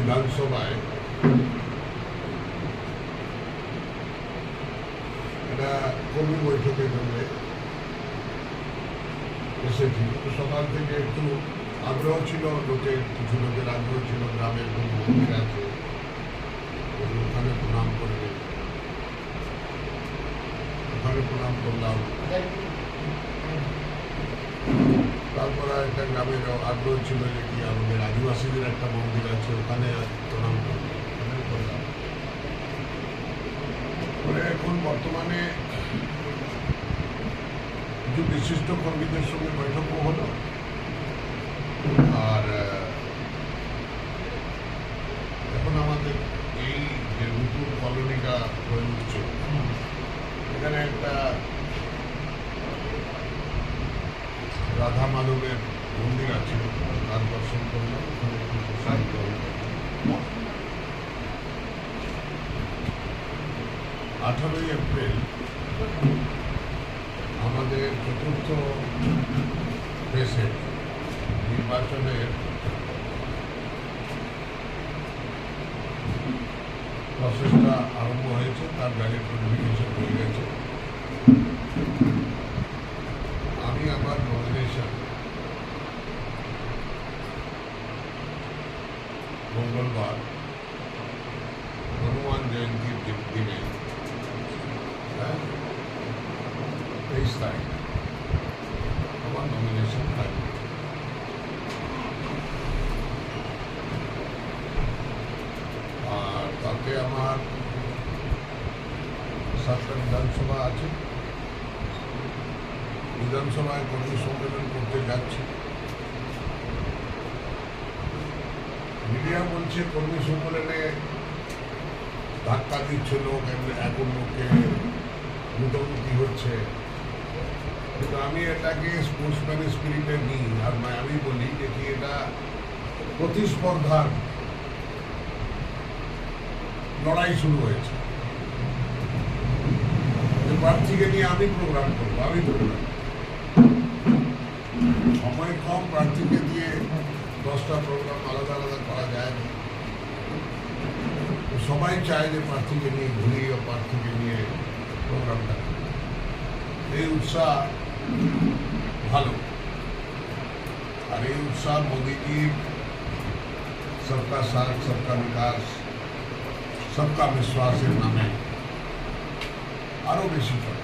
বিধানসভায় একটা কর্মী বৈঠকের জন্য এসেছি। তো সকাল থেকে একটু আগ্রহ ছিল, কিছু লোকের আগ্রহ ছিল, গ্রামের কোন মন্দির আছে ওখানে প্রণাম করবে, ওখানে প্রণাম করলাম। তারপরে একটা গ্রামের আগ্রহ ছিল যে কি আমাদের আদিবাসীদের একটা মন্দির আছে ওখানে প্রণাম করবে, ওখানে করলাম। পরে এখন বর্তমানে কিছু বিশিষ্ট কর্মীদের সঙ্গে বৈঠকও হলো। আর এখন আমাদের এই যে নতুন কলোনিটা হয়ে উঠছে, এখানে একটা রাধা মাধবের মন্দির আছে, তার দর্শন করলাম, ওখানে একটু প্রসাদ গ্রহণ করলাম। 18ই এপ্রিল আমাদের চতুর্থ ফেজে নির্বাচনের প্রসেসটা আরম্ভ হয়েছে, তার ব্যালেট নোটিফিকেশন হয়ে গেছে। আমি আমার নমিনেশন মঙ্গলবার হনুমান জয়ন্তীর দিনে 23 তারিখ আমার নমিনেশন থাকবে। আর তাতে আমার 7টা বিধানসভা আছে। বিধানসভায় কর্মী সম্মেলন করতে যাচ্ছি। মিডিয়া বলছে কর্মী সম্মেলনে ধাক্কা দিচ্ছে লোক, এখন লোককে মুখোমুখি হচ্ছে, কিন্তু আমি এটাকে স্পোর্টসম্যান স্পিরিটে নিই। আর আমি বলি যে কি এটা প্রতিস্পর্ধার লড়াই শুরু হয়েছে। প্রার্থীকে নিয়ে আমি প্রোগ্রাম করবো, আমি প্রোগ্রাম সময় কম, প্রার্থীকে দিয়ে 10টা প্রোগ্রাম আলাদা আলাদা করা যায় না। সবাই চায় যে প্রার্থীকে নিয়ে ঘুরি ও প্রার্থীকে নিয়ে প্রোগ্রামটা। এই উৎসাহ ভালো, আর এই উৎসাহ মোদীজির সবকা সাথ, সবকা বিকাশ, সবকা বিশ্বাসের নামে আরো বেশি চলে।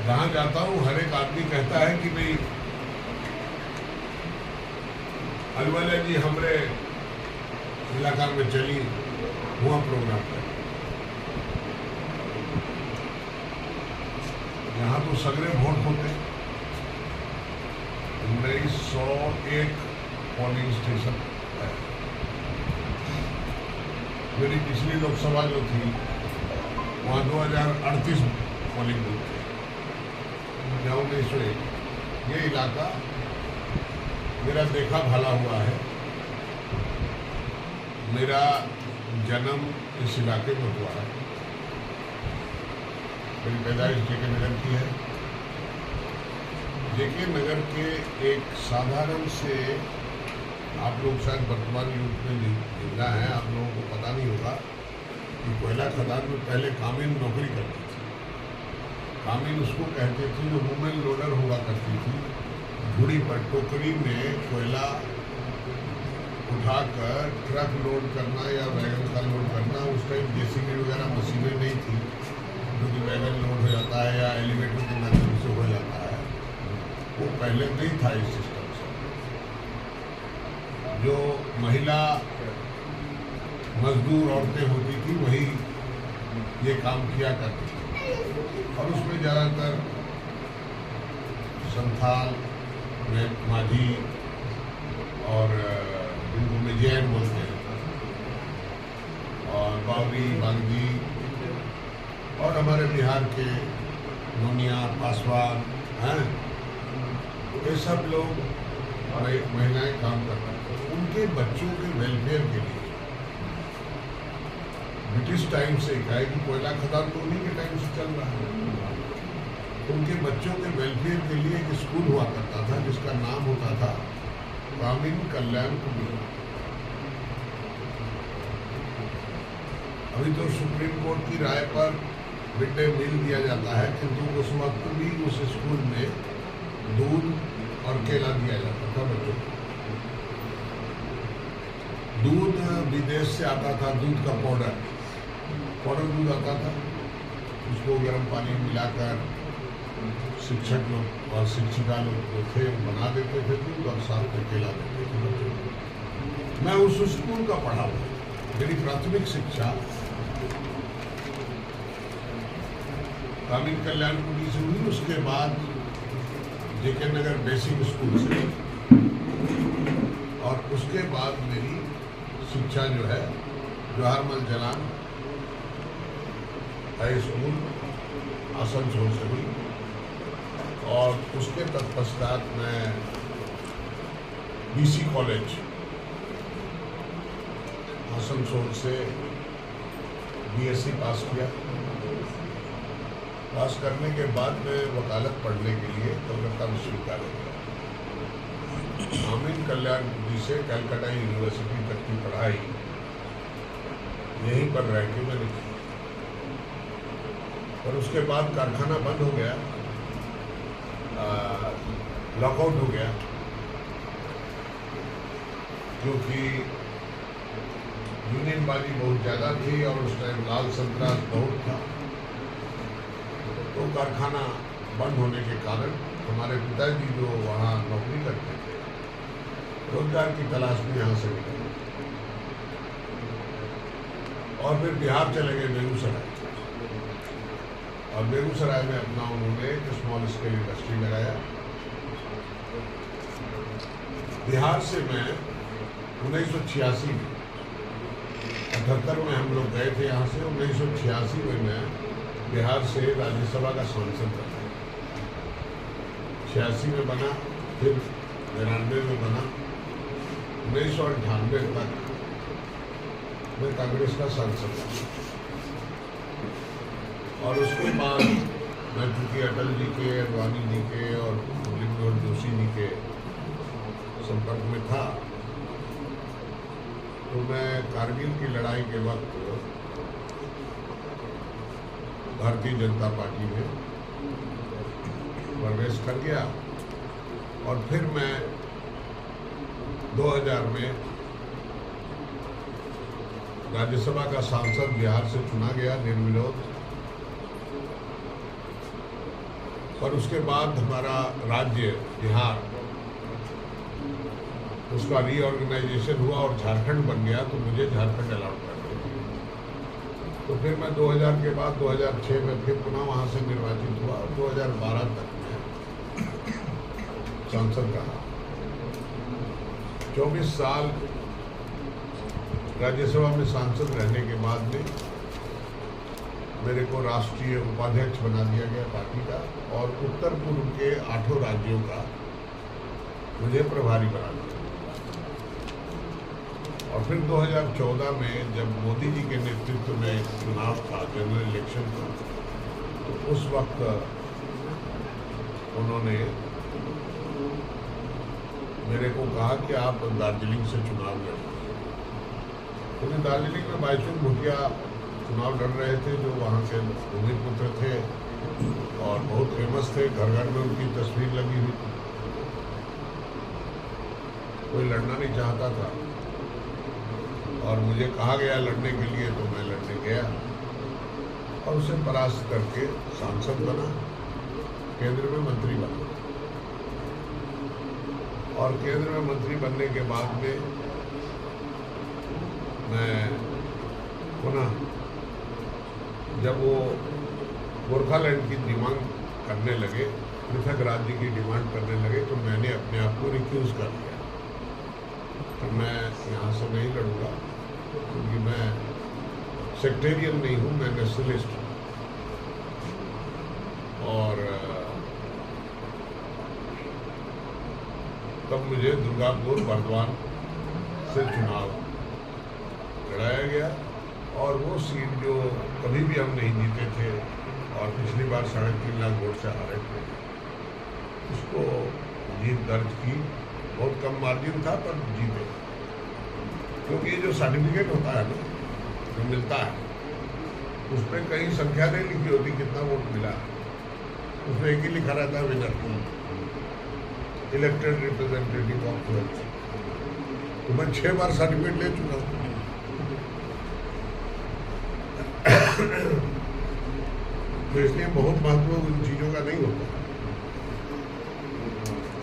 जहां जाता हूं हर एक आदमी कहता है कि भाई अलवाला जी हमारे इलाका में चली, हुआ प्रोग्राम कर। यहाँ तो सगरे वोट होते, 1901 पोलिंग स्टेशन है। मेरी पिछली लोकसभा जो थी वहाँ 2038 पोलिंग बूथ थे। 1901 ये इलाका मेरा देखा भला हुआ है। मेरा जन्म इस इलाके में हुआ है। मेरी पैदाइश जेके नगर की है। जेके नगर के एक साधारण से, आप लोग शायद वर्तमान युग में जिंदा हैं, आप लोगों को पता नहीं होगा कि कोयला खदान में पहले कामिन नौकरी करती थी। कामिन उसको कहते थे जो वुमेन लोडर हुआ करती थी। घुड़ी पर टोकरी में कोयला उठाकर ट्रक लोड करना या वैगन का लोड करना। उस टाइम जेसीबी वगैरह मशीनें नहीं थी, जो कि वैगन लोड हो जाता है या एलिवेटर के माध्यम से हो जाता है, वो पहले नहीं था इस सिस्टम से। जो महिला मजदूर औरतें होती थी वही ये काम किया करती थी। और उसमें ज़्यादातर संथाल में माझी और जिनको में जैन बोलते हैं, और बावरी, बांगी, और हमारे बिहार के नोनिया, पासवान हैं, ये सब लोग महिलाएं काम करते हैं। उनके बच्चों के वेलफेयर के लिए ब्रिटिश टाइम से क्या है कि कोयला खदान तो उन्हीं के टाइम से चल रहा है। उनके बच्चों के वेलफेयर के लिए एक स्कूल हुआ करता था जिसका नाम होता था ग्रामीण कल्याण कुटीर। अभी तो सुप्रीम कोर्ट की राय पर मिड डे मील दिया जाता है, किंतु उस वक्त भी उस स्कूल में दूध और केला दिया जाता था बच्चों को। दूध विदेश से आता था, दूध का पाउडर दूध आता था, उसको गर्म पानी में मिलाकर शिक्षक लोग और शिक्षिका लोग जो थे बना देते थे दूध और साथ में केला देते थे बच्चों को। मैं उस स्कूल का पढ़ा हुआ, मेरी प्राथमिक शिक्षा ग्रामीण कल्याण कुटीर से हुई। उसके बाद जेके नगर बेसिक स्कूल से, और उसके बाद मेरी शिक्षा जो है जवाहरमल जलान हाई स्कूल आसनसोल से हुई। और उसके तत्पश्चात मैं बीसी कॉलेज आसनसोल से बीएससी पास किया। पास करने के बाद मैं वकालत पढ़ने के लिए कलकत्ता विश्वविद्यालय गया। ग्रामीण कल्याण कुटीर से कलकत्ता यूनिवर्सिटी तक की पढ़ाई यहीं पर रह के मैंने की। और उसके बाद कारखाना बंद हो गया, लॉकआउट हो गया, क्योंकि यूनियनबाजी बहुत ज़्यादा थी और उस टाइम लाल संतरास बहुत था। तो कारखाना बंद होने के कारण हमारे पिताजी जो वहाँ नौकरी करते थे, रोजगार की तलाश में यहाँ से निकले और फिर बिहार चले गए बेगूसराय। और बेगूसराय में अपना उन्होंने एक स्मॉल स्केल इंडस्ट्री लगाया। बिहार से मैं 1986 में 78 में हम लोग गए थे यहाँ से। 1986 में मैं बिहार से राज्यसभा का सांसद बना, 86 में बना, फिर 93 में बना, 1998 तक मैं कांग्रेस का सांसद था। और उसके बाद मैं चूँकि अटल जी के, अडवाणी जी के और मुरली मनोहर जोशी जी के संपर्क में था, तो मैं कारगिल की लड़ाई के वक्त भारतीय जनता पार्टी में प्रवेश कर गया। और फिर मैं 2000 में राज्यसभा का सांसद बिहार से चुना गया निर्विरोध। और उसके बाद हमारा राज्य बिहार, उसका रीऑर्गेनाइजेशन हुआ और झारखंड बन गया, तो मुझे झारखंड अलाउट कर दिया। तो फिर मैं 2000 के बाद 2006 में फिर पुनः वहाँ से निर्वाचित हुआ और 2012 तक मैं सांसद रहा। 24 साल राज्यसभा में सांसद रहने के बाद में मेरे को राष्ट्रीय उपाध्यक्ष बना दिया गया पार्टी का, और उत्तर पूर्व के 8 राज्यों का मुझे प्रभारी बना दिया। और फिर 2014 में जब मोदी जी के नेतृत्व में चुनाव था, जनरल इलेक्शन था, तो उस वक्त उन्होंने मेरे को कहा कि आप दार्जिलिंग से चुनाव लड़ें। क्योंकि दार्जिलिंग में बाईचुंग भूटिया चुनाव लड़ रहे थे, जो वहाँ के भूमिपुत्र थे और बहुत फेमस थे, घर घर में उनकी तस्वीर लगी हुई थी। कोई लड़ना नहीं चाहता था और मुझे कहा गया लड़ने के लिए, तो मैं लड़ने गया और उसे परास्त करके सांसद बना, केंद्र में मंत्री बना। और केंद्र में मंत्री बनने के बाद में मैं पुनः, जब वो गोरखालैंड की डिमांड करने लगे, पृथक राज्य की डिमांड करने लगे, तो मैंने अपने आप को रिक्यूज कर लिया कि मैं यहाँ से नहीं लड़ूंगा, क्योंकि मैं सेक्टेरियन नहीं हूँ, मैं नेशनलिस्ट हूँ। और तब मुझे दुर्गापुर बर्दवान से चुनाव लड़ाया गया, और वो सीट जो कभी भी हम नहीं जीते थे और पिछली बार 3.5 लाख वोट से हारे थे, उसको जीत दर्ज की बहुत कम मार्जिन था पर जीते, क्योंकि ये जो सर्टिफिकेट होता है ना जो मिलता है उसमें कहीं संख्या नहीं लिखी होती कितना वोट मिला, उसमें एक ही लिखा रहता है winner, elected representative of twelfth. तो मैं 6 बार सर्टिफिकेट ले चुका हूँ। तो इसलिए बहुत महत्व उन चीज़ों का नहीं होता।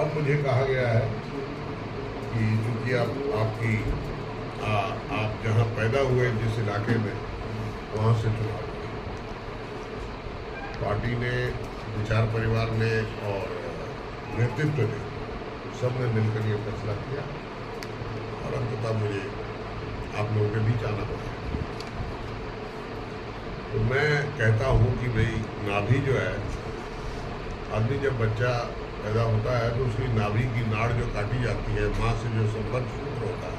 अब मुझे कहा गया है कि चूँकि आप जहाँ पैदा हुए जिस इलाके में, वहाँ से चुनाव पार्टी ने, विचार परिवार ने और नेतृत्व ने सब ने मिलकर ये फैसला किया और अंततः मुझे आप लोगों के बीच आना पड़ा। तो मैं कहता हूँ कि भाई नाभि जो है, आदमी जब बच्चा पैदा होता है तो उसकी नाभि की नाड़ जो काटी जाती है, माँ से जो संपर्क सूत्र होता है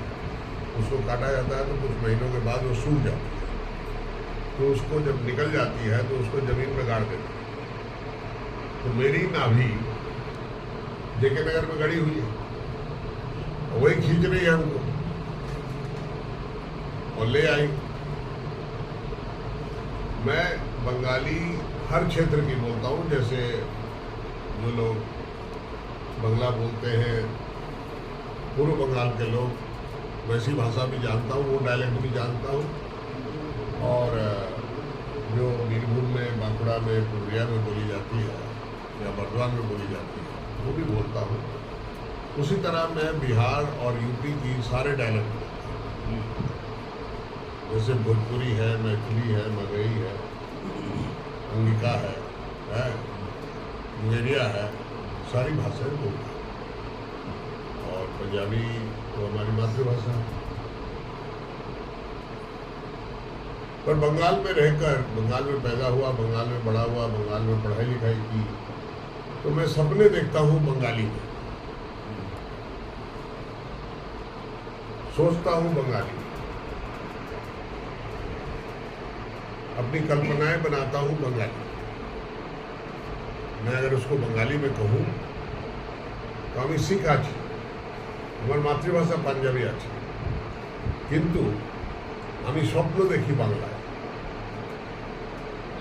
उसको काटा जाता है, तो कुछ महीनों के बाद वो सूख जाती है। तो उसको जब निकल जाती है तो उसको ज़मीन में गाड़ देते हैं। तो मेरी नाभि जेके नगर में गड़ी हुई है, वही खींच रही है हमको और ले आई। मैं बंगाली हर क्षेत्र की बोलता हूँ, जैसे जो लोग बंगला बोलते हैं, पूर्व बंगाल के लोग, वैसी भाषा भी जानता हूँ, वो डायलेक्ट भी जानता हूँ। और जो बीरभूम में, बांकुड़ा में, पूर्णिया में बोली जाती है या बर्धमान में बोली जाती है वो भी बोलता हूँ। उसी तरह मैं बिहार और यूपी की सारे डायलेक्ट बोलता हूँ, जैसे भोजपुरी है, मैथिली है, मगही है, अंगिका है, मुंगेरिया है, सारी भाषाएं बोलता हूँ। और पंजाबी तो हमारी मातृभाषा है। पर बंगाल में रहकर, बंगाल में पैदा हुआ, बंगाल में बड़ा हुआ, बंगाल में पढ़ाई लिखाई की, तो मैं सपने देखता हूँ बंगाली में, सोचता हूँ बंगाली में, अपनी कल्पनाएं बनाता हूँ बंगाली में। मैं अगर उसको बंगाली में कहूँ तो আমি শিখাছি, আমার মাতৃভাষা পাঞ্জাবি আছে, কিন্তু আমি স্বপ্ন দেখি বাংলায়।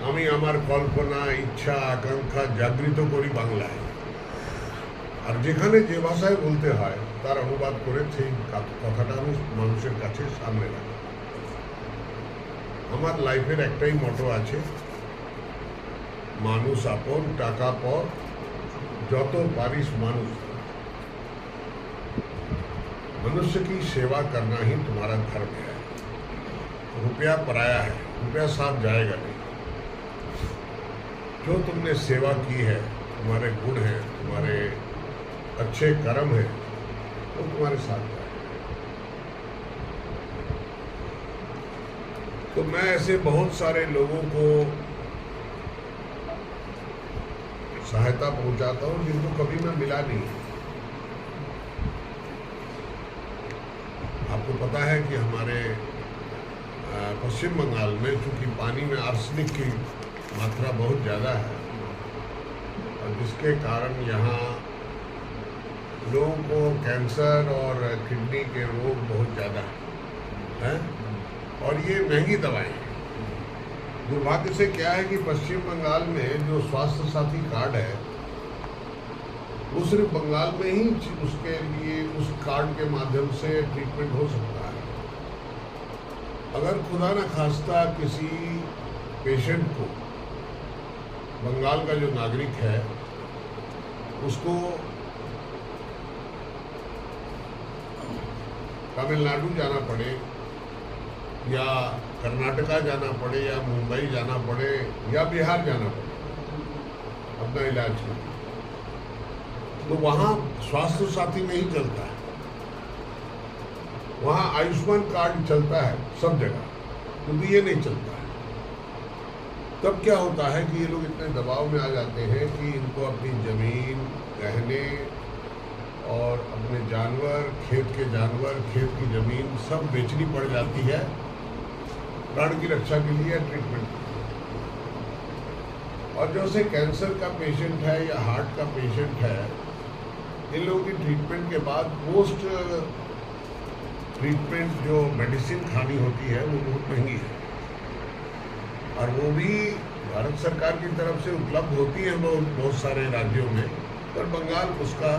আমি আমার কল্পনা, ইচ্ছা, আকাঙ্ক্ষা জাগৃত করি বাংলায়। আর যেখানে যে ভাষায় বলতে হয় তার অনুবাদ করে সেই কথাটা আমি মানুষের কাছে সামনে রাখি। আমার লাইফের একটাই মটো আছে, মানুষ আপন টাকা পর, যত পারিস মানুষ। मनुष्य की सेवा करना ही तुम्हारा धर्म है। रुपया पराया है, रुपया साथ जाएगा नहीं। जो तुमने सेवा की है, तुम्हारे गुण हैं, तुम्हारे अच्छे कर्म हैं, वो तुम्हारे साथ जाएगा। तो मैं ऐसे बहुत सारे लोगों को सहायता पहुंचाता हूं जिनको कभी मैं मिला नहीं। आपको पता है कि हमारे पश्चिम बंगाल में चूँकि पानी में आर्सेनिक की मात्रा बहुत ज़्यादा है और जिसके कारण यहाँ लोगों को कैंसर और किडनी के रोग बहुत ज़्यादा हैं, और ये महंगी दवाएं हैं। दुर्भाग्य से क्या है कि पश्चिम बंगाल में जो स्वास्थ्य साथी कार्ड है वो सिर्फ बंगाल में ही उसके लिए उस कार्ड के माध्यम से ट्रीटमेंट हो सकता है। अगर खुदा न खास्ता किसी पेशेंट को, बंगाल का जो नागरिक है, उसको तमिलनाडु जाना पड़े या कर्नाटका जाना पड़े या मुंबई जाना पड़े या बिहार जाना पड़े अपना इलाज के, तो वहाँ स्वास्थ्य साथी नहीं चलता है। वहाँ आयुष्मान कार्ड चलता है सब जगह, क्योंकि ये नहीं चलता है। तब क्या होता है कि ये लोग इतने दबाव में आ जाते हैं कि इनको अपनी ज़मीन, गहने और अपने जानवर, खेत के जानवर, खेत की ज़मीन सब बेचनी पड़ जाती है प्राण की रक्षा के लिए, ट्रीटमेंट। और जैसे कैंसर का पेशेंट है या हार्ट का पेशेंट है, इन लोगों की ट्रीटमेंट के बाद पोस्ट ट्रीटमेंट जो मेडिसिन खानी होती है वो बहुत महंगी है, और वो भी भारत सरकार की तरफ से उपलब्ध होती है बहुत सारे राज्यों में, पर बंगाल उसका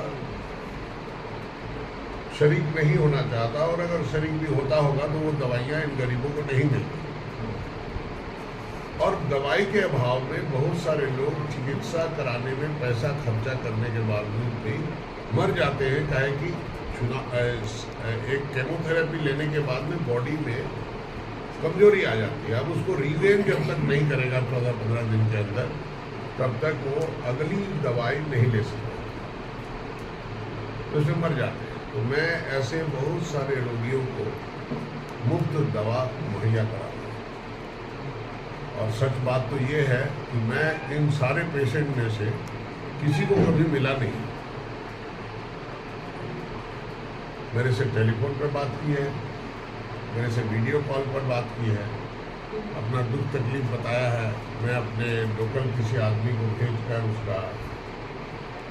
शरीक नहीं होना चाहता, और अगर शरीक भी होता होगा तो वो दवाइयाँ इन गरीबों को नहीं मिलती। और दवाई के अभाव में बहुत सारे लोग चिकित्सा कराने में पैसा खर्चा करने के बावजूद भी मर जाते हैं, काहे कि एक केमोथेरेपी लेने के बाद में बॉडी में कमजोरी आ जाती है। अब उसको रीगेन जब तक नहीं करेगा 14-15 दिन के अंदर, तब तक वो अगली दवाई नहीं ले सकता, तो उसमें मर जाते हैं। तो मैं ऐसे बहुत सारे रोगियों को मुफ्त दवा मुहैया करा, और सच बात तो ये है कि मैं इन सारे पेशेंट में से किसी को कभी मिला नहीं। मेरे से टेलीफोन पर बात की है, मेरे से वीडियो कॉल पर बात की है, अपना दुख तकलीफ बताया है। मैं अपने लोकल किसी आदमी को भेज कर उसका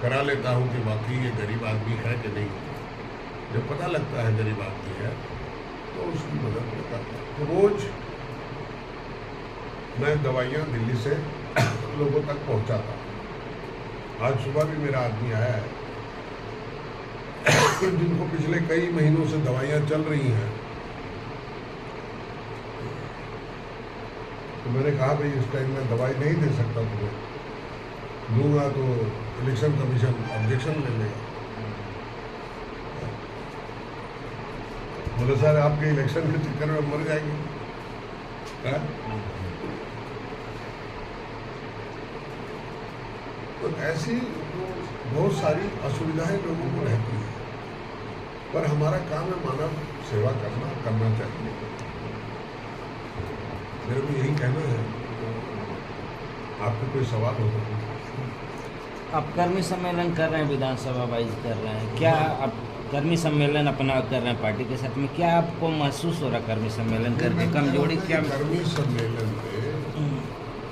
करा लेता हूँ कि वाकई ये गरीब आदमी है कि नहीं। जब पता लगता है गरीब आदमी है तो उसकी मदद करता हूँ। तो रोज़ मैं दवाइयाँ दिल्ली से लोगों तक पहुँचाता हूँ। आज सुबह भी मेरा आदमी आया है जिनको पिछले कई महीनों से दवाइयाँ चल रही हैं। तो मैंने कहा भाई इस टाइम में दवाई नहीं दे सकता तुम्हें, दूंगा तो इलेक्शन कमीशन ऑब्जेक्शन ले लेगा। बोले सर आपके इलेक्शन के चक्कर में मर जाएंगे। तो ऐसी बहुत सारी असुविधाएं लोगों को रहती है, पर हमारा काम है मानव सेवा करना चाहिए। मेरे को यही कहना है। आपको कोई सवाल हो तो? आप कर्मी सम्मेलन कर रहे हैं, विधानसभा वाइज कर रहे हैं, क्या आप कर्मी सम्मेलन अपना कर रहे हैं पार्टी के साथ में, क्या आपको महसूस हो रहा कर्मी सम्मेलन करके कमजोरी क्या? कर्मी सम्मेलन में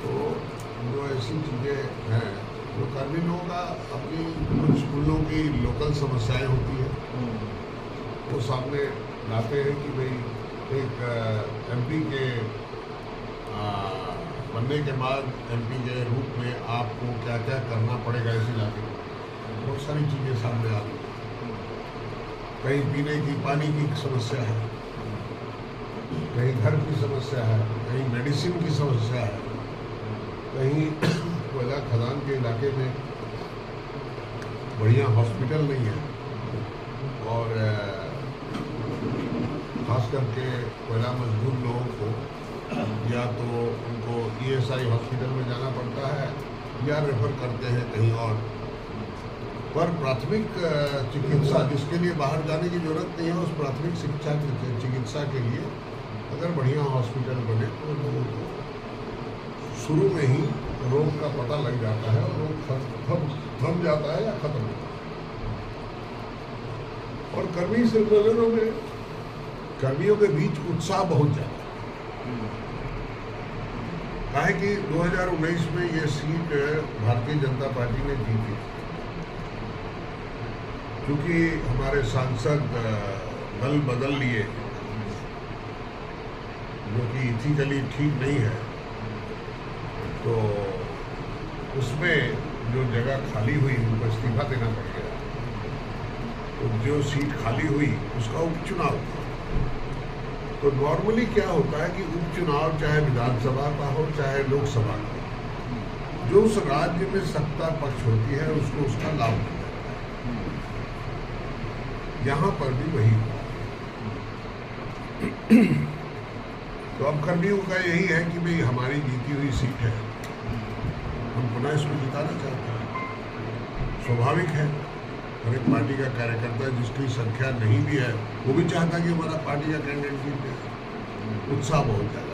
तो जो ऐसी चीज़ें हैं जो कर्मी लोगों का अपनी कुछ लोगों की लोकल समस्याएं होती है, वो सामने लाते हैं कि भाई एक एमपी के बनने के बाद एमपी के रूप में आपको क्या क्या करना पड़ेगा इस इलाके में। बहुत सारी चीज़ें सामने आती हैं। कहीं पीने की पानी की समस्या है, कहीं घर की समस्या है, कहीं मेडिसिन की समस्या है, कहीं कोयला खदान के इलाके में बढ़िया हॉस्पिटल नहीं है, और खास करके कोयला मजदूर लोगों को या तो उनको ईएसआई हॉस्पिटल में जाना पड़ता है या रेफर करते हैं कहीं और। पर प्राथमिक चिकित्सा जिसके लिए बाहर जाने की जरूरत नहीं है, उस प्राथमिक चिकित्सा के लिए अगर बढ़िया हॉस्पिटल बने तो लोगों को शुरू में ही रोग का पता लग जाता है और रोग थम जाता है या खत्म होता है। और कर्मी सम्मेलनों में कर्मियों के बीच उत्साह बहुत ज़्यादा है कि 2019 में ये सीट भारतीय जनता पार्टी ने जीती, क्योंकि हमारे सांसद दल बदल लिए जो कि इथिकली ठीक नहीं है, तो उसमें जो जगह खाली हुई उनको इस्तीफा देना पड़ गया। तो जो सीट खाली हुई उसका उपचुनाव था। तो नॉर्मली क्या होता है कि उपचुनाव चाहे विधानसभा का हो चाहे लोकसभा का हो, जो उस राज्य में सत्ता पक्ष होती है उसको उसका लाभ मिलता है। यहाँ पर भी वही हुआ। तो अब कर्मियों का यही है कि भाई हमारी जीती हुई सीट है, हम पुनः इसको जिताना चाहते हैं। स्वाभाविक है, हर एक पार्टी का कार्यकर्ता जिसकी संख्या नहीं भी है वो भी चाहता कि हमारा पार्टी का कैंडिडेट जीते। उत्साह बहुत ज़्यादा।